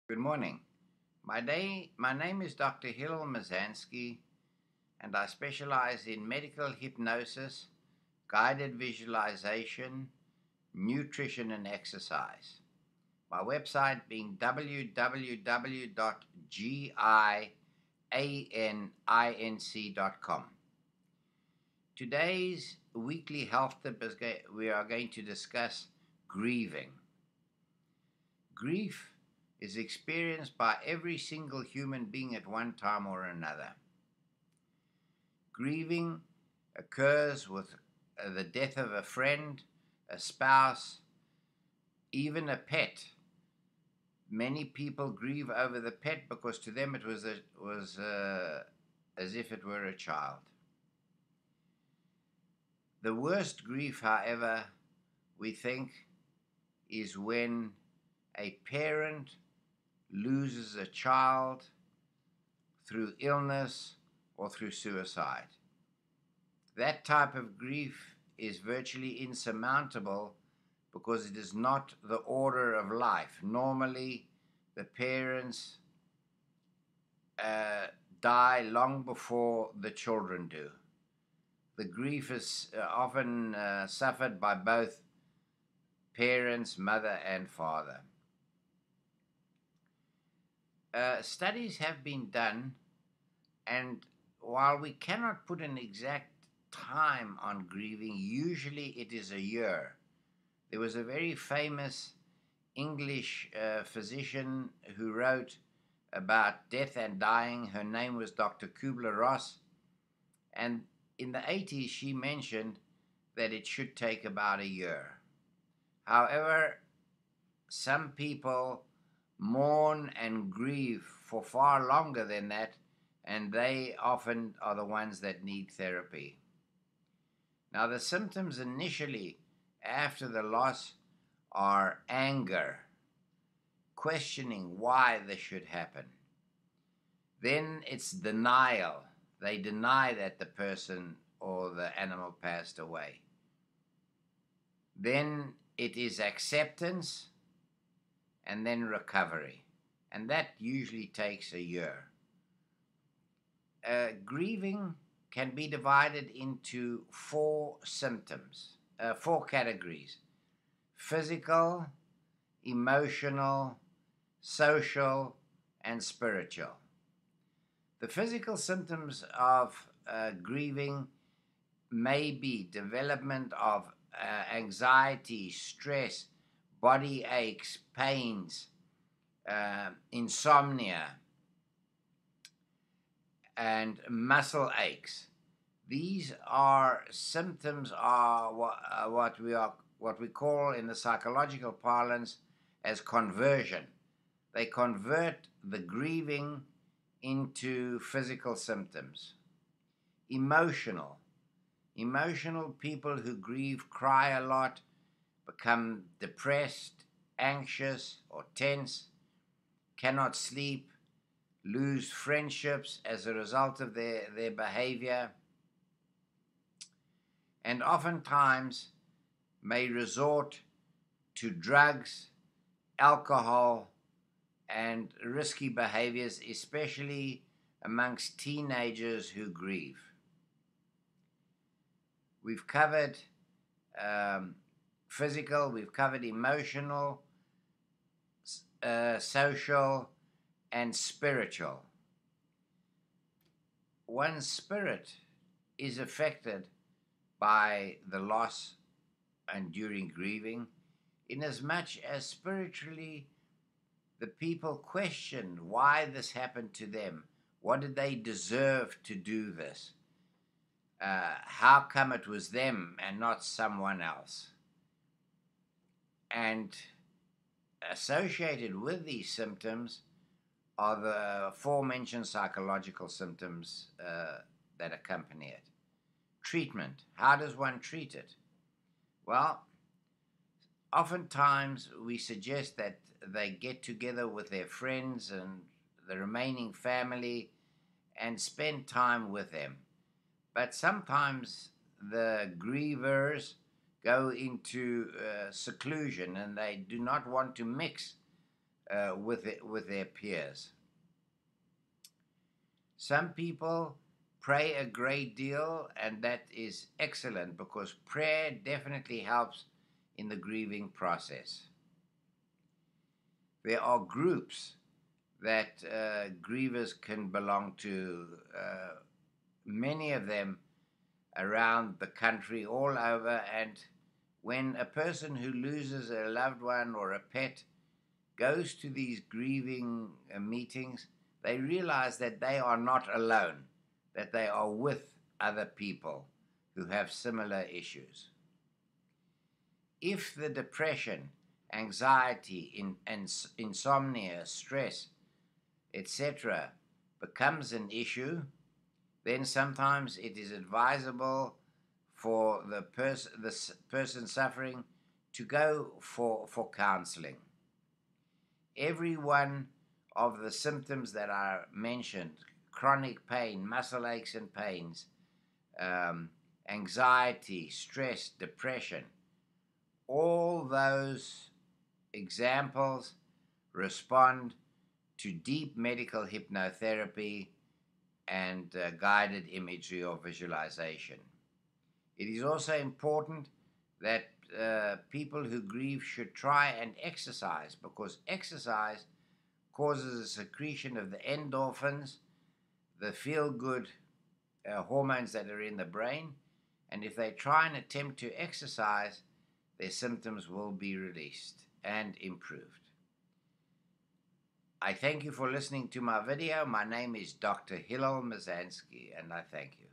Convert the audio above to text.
Good morning. My name is Dr. Hillel Mazansky, and I specialize in medical hypnosis, guided visualization, nutrition, and exercise. My website being www.gianinc.com. Today's weekly health tip we are going to discuss grieving. Grief is experienced by every single human being at one time or another. Grieving occurs with the death of a friend, a spouse, even a pet. Many people grieve over the pet because to them it was as if it were a child. The worst grief, however, we think, is when a parent loses a child through illness or through suicide. That type of grief is virtually insurmountable because it is not the order of life. Normally, the parents die long before the children do. The grief is often suffered by both parents, mother and father. Studies have been done, and while we cannot put an exact time on grieving, usually it is a year. There was a very famous English physician who wrote about death and dying. Her name was Dr. Kubler-Ross, and in the 80s she mentioned that it should take about a year. However, some people mourn and grieve for far longer than that, and they often are the ones that need therapy. Now, the symptoms initially after the loss are anger, questioning why this should happen. Then it's denial. They deny that the person or the animal passed away. Then it is acceptance, and then recovery. And that usually takes a year. Grieving can be divided into four categories: physical, emotional, social, and spiritual. The physical symptoms of grieving may be development of anxiety, stress, body aches, pains, insomnia, and muscle aches. These are symptoms of what we call in the psychological parlance as conversion. They convert the grieving into physical symptoms. Emotional people who grieve cry a lot, become depressed, anxious, or tense, cannot sleep, lose friendships as a result of their behavior, and oftentimes may resort to drugs, alcohol, and risky behaviors, especially amongst teenagers who grieve. We've covered physical, we've covered emotional, social, and spiritual. One's spirit is affected by the loss and during grieving, inasmuch as spiritually the people question why this happened to them. What did they deserve to do this? How come it was them and not someone else? And associated with these symptoms are the aforementioned psychological symptoms that accompany it. Treatment. How does one treat it? Well, oftentimes we suggest that they get together with their friends and the remaining family and spend time with them. But sometimes the grievers go into seclusion and they do not want to mix with their peers. Some people pray a great deal, and that is excellent because prayer definitely helps in the grieving process. There are groups that grievers can belong to, many of them around the country, all over. And when a person who loses a loved one or a pet goes to these grieving meetings, they realize that they are not alone, that they are with other people who have similar issues. If the depression, anxiety, insomnia, stress, etc., becomes an issue, then sometimes it is advisable for the person suffering to go for counseling. Every one of the symptoms that are mentioned, chronic pain, muscle aches and pains, anxiety, stress, depression, all those examples respond to deep medical hypnotherapy and guided imagery or visualization. It is also important that people who grieve should try and exercise, because exercise causes a secretion of the endorphins, the feel-good hormones that are in the brain, and if they try and attempt to exercise, their symptoms will be released and improved. I thank you for listening to my video. My name is Dr. Hillel Mazansky, and I thank you.